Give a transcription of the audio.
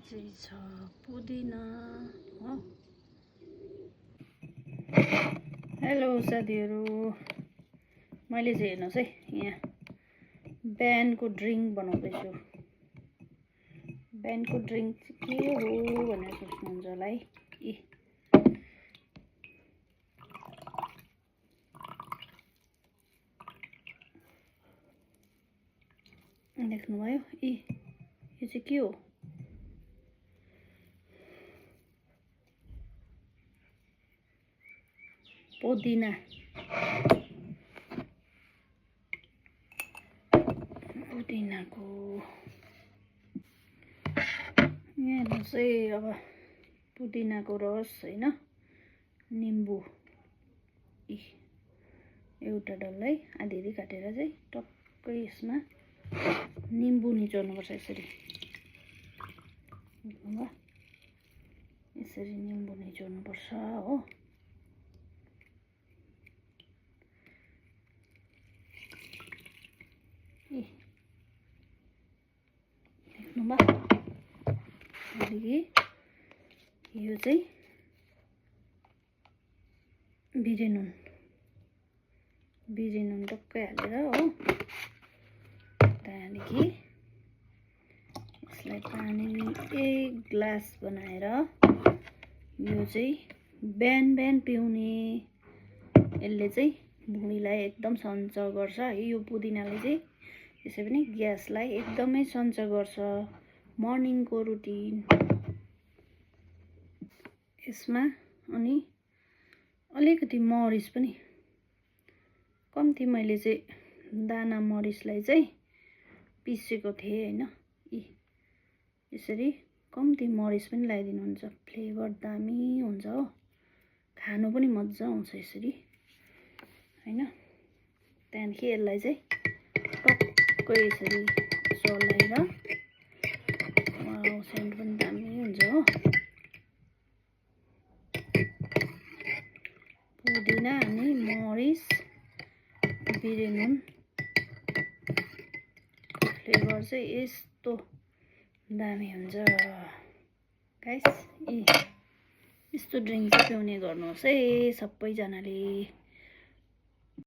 चाहिँ छ पुदिना हो। हेलो साथीहरू, मैले चाहिँ हेर्नुहोस् है, यहाँ बिहानको ड्रिङ्क बनाउँदैछु। बिहानको ड्रिङ्क चाहिँ के हो भनेर सोच्नुहुन्छ होला है। देख्नुभयो, यो चाहिँ के हो? पुदिना। पुदिनाको यहाँ हेर्नुहोस् है, अब पुदिनाको रस होइन, निम्बु एउटा डल्लै आधी आधी काटेर चाहिँ टक्कै यसमा निम्बु निचोर्नुपर्छ। यसरी यसरी निम्बु निचोर्नुपर्छ हो। देख्नुभयो, त्यहाँदेखि यो चाहिँ बिरे नुन टक्कै हालेर हो। त्यहाँदेखि यसलाई पानी 1 ग्लास बनाएर यो चाहिँ बिहान बिहान पिउने। यसले चाहिँ भुँडीलाई एकदम सन्चो गर्छ है। यो पुदिनाले चाहिँ त्यसै पनि ग्यासलाई एकदमै सन्चो गर्छ। मर्निङको रुटिन यसमा। अनि अलिकति मरिच पनि कम्ती, मैले चाहिँ दाना मरिचलाई चाहिँ पिसेको थिएँ होइन। यसरी कम्ती मरिच पनि लगाइदिनुहुन्छ, फ्लेभर दामी हुन्छ हो। खानु पनि मजा आउँछ यसरी होइन। त्यहाँदेखि यसलाई चाहिँ टक्कै यसरी चलाएर, सेन्ट पनि दामी हुन्छ हो। पुदिना अनि मरिच, बिरे नुन फ्लेभर चाहिँ यस्तो दामी हुन्छ गाइस। यस्तो ड्रिङ्क चाहिँ पिउने गर्नुहोस् है सबैजनाले।